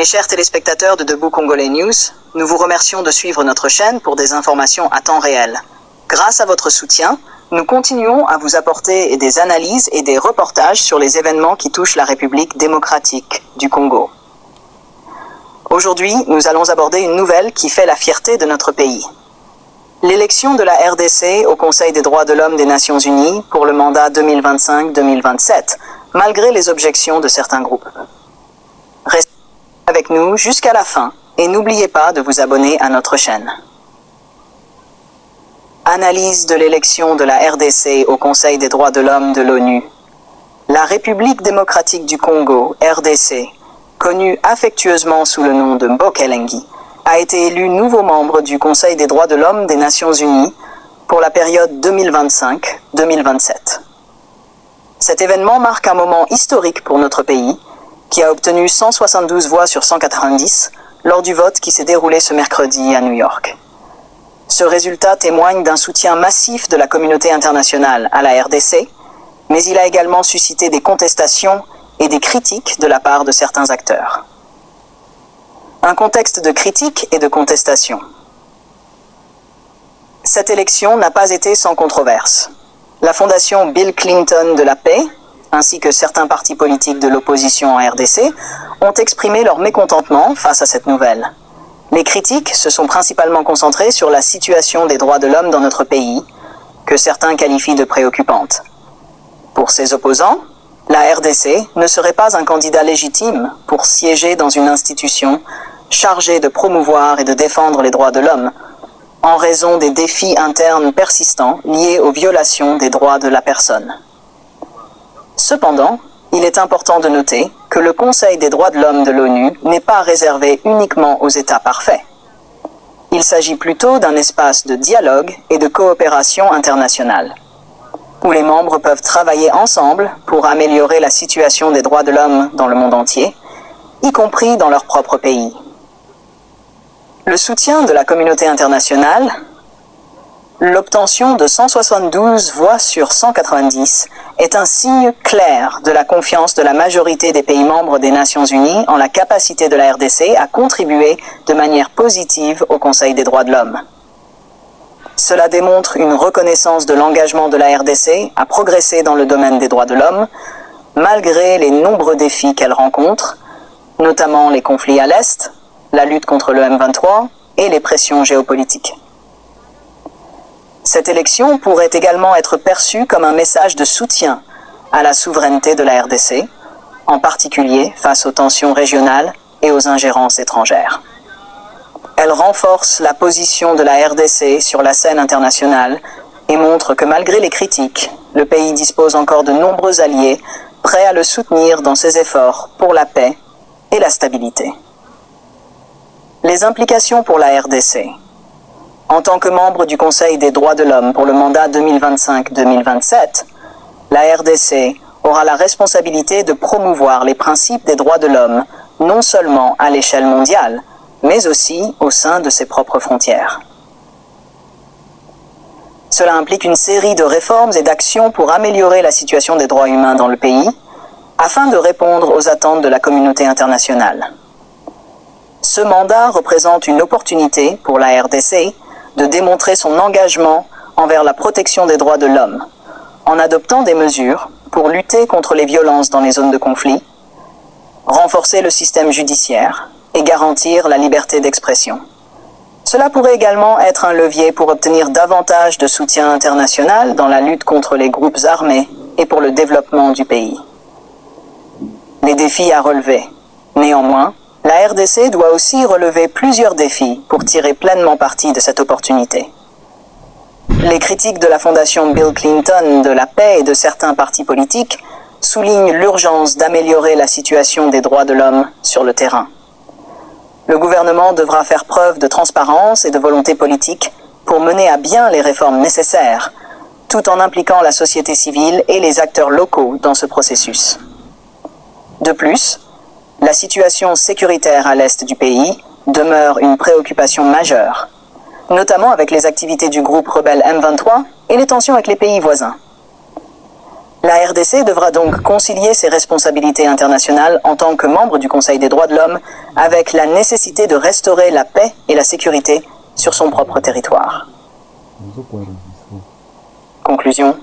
Mes chers téléspectateurs de Debout Congolais News, nous vous remercions de suivre notre chaîne pour des informations à temps réel. Grâce à votre soutien, nous continuons à vous apporter des analyses et des reportages sur les événements qui touchent la République démocratique du Congo. Aujourd'hui, nous allons aborder une nouvelle qui fait la fierté de notre pays. L'élection de la RDC au Conseil des droits de l'homme des Nations Unies pour le mandat 2025-2027, malgré les objections de certains groupes. Restez avec nous jusqu'à la fin et n'oubliez pas de vous abonner à notre chaîne. Analyse de l'élection de la RDC au Conseil des droits de l'homme de l'ONU. La République démocratique du Congo, RDC, connue affectueusement sous le nom de Mbokelengi, a été élu nouveau membre du Conseil des droits de l'homme des Nations Unies pour la période 2025-2027. Cet événement marque un moment historique pour notre pays, qui a obtenu 172 voix sur 190 lors du vote qui s'est déroulé ce mercredi à New York. Ce résultat témoigne d'un soutien massif de la communauté internationale à la RDC, mais il a également suscité des contestations et des critiques de la part de certains acteurs. Un contexte de critique et de contestation. Cette élection n'a pas été sans controverse. La fondation Bill Clinton de la paix, ainsi que certains partis politiques de l'opposition en RDC, ont exprimé leur mécontentement face à cette nouvelle. Les critiques se sont principalement concentrées sur la situation des droits de l'homme dans notre pays, que certains qualifient de préoccupante. Pour ses opposants, la RDC ne serait pas un candidat légitime pour siéger dans une institution chargée de promouvoir et de défendre les droits de l'homme, en raison des défis internes persistants liés aux violations des droits de la personne. Cependant, il est important de noter que le Conseil des droits de l'homme de l'ONU n'est pas réservé uniquement aux États parfaits. Il s'agit plutôt d'un espace de dialogue et de coopération internationale, où les membres peuvent travailler ensemble pour améliorer la situation des droits de l'homme dans le monde entier, y compris dans leur propre pays. Le soutien de la communauté internationale, l'obtention de 172 voix sur 190 est un signe clair de la confiance de la majorité des pays membres des Nations Unies en la capacité de la RDC à contribuer de manière positive au Conseil des droits de l'homme. Cela démontre une reconnaissance de l'engagement de la RDC à progresser dans le domaine des droits de l'homme, malgré les nombreux défis qu'elle rencontre, notamment les conflits à l'Est, la lutte contre le M23 et les pressions géopolitiques. Cette élection pourrait également être perçue comme un message de soutien à la souveraineté de la RDC, en particulier face aux tensions régionales et aux ingérences étrangères. Elle renforce la position de la RDC sur la scène internationale et montre que malgré les critiques, le pays dispose encore de nombreux alliés prêts à le soutenir dans ses efforts pour la paix et la stabilité. Les implications pour la RDC. En tant que membre du Conseil des droits de l'homme pour le mandat 2025-2027, la RDC aura la responsabilité de promouvoir les principes des droits de l'homme, non seulement à l'échelle mondiale, mais aussi au sein de ses propres frontières. Cela implique une série de réformes et d'actions pour améliorer la situation des droits humains dans le pays, afin de répondre aux attentes de la communauté internationale. Ce mandat représente une opportunité pour la RDC de démontrer son engagement envers la protection des droits de l'homme, en adoptant des mesures pour lutter contre les violences dans les zones de conflit, renforcer le système judiciaire et garantir la liberté d'expression. Cela pourrait également être un levier pour obtenir davantage de soutien international dans la lutte contre les groupes armés et pour le développement du pays. Les défis à relever. Néanmoins, la RDC doit aussi relever plusieurs défis pour tirer pleinement parti de cette opportunité. Les critiques de la fondation Bill Clinton de la paix et de certains partis politiques soulignent l'urgence d'améliorer la situation des droits de l'homme sur le terrain. Le gouvernement devra faire preuve de transparence et de volonté politique pour mener à bien les réformes nécessaires, tout en impliquant la société civile et les acteurs locaux dans ce processus. De plus, la situation sécuritaire à l'est du pays demeure une préoccupation majeure, notamment avec les activités du groupe rebelle M23 et les tensions avec les pays voisins. La RDC devra donc concilier ses responsabilités internationales en tant que membre du Conseil des droits de l'homme avec la nécessité de restaurer la paix et la sécurité sur son propre territoire. Conclusion.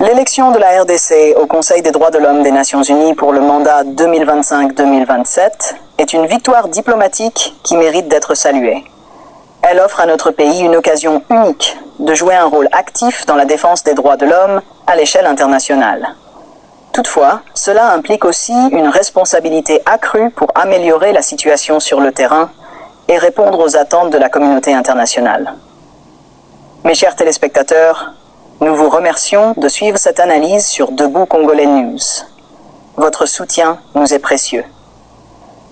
L'élection de la RDC au Conseil des droits de l'homme des Nations Unies pour le mandat 2025-2027 est une victoire diplomatique qui mérite d'être saluée. Elle offre à notre pays une occasion unique de jouer un rôle actif dans la défense des droits de l'homme à l'échelle internationale. Toutefois, cela implique aussi une responsabilité accrue pour améliorer la situation sur le terrain et répondre aux attentes de la communauté internationale. Mes chers téléspectateurs, nous vous remercions de suivre cette analyse sur Debout Congolais News. Votre soutien nous est précieux.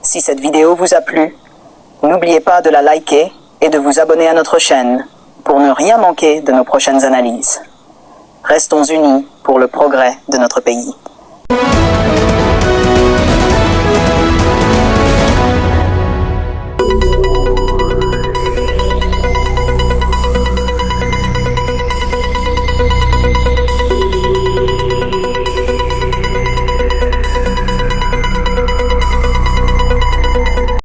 Si cette vidéo vous a plu, n'oubliez pas de la liker et de vous abonner à notre chaîne pour ne rien manquer de nos prochaines analyses. Restons unis pour le progrès de notre pays.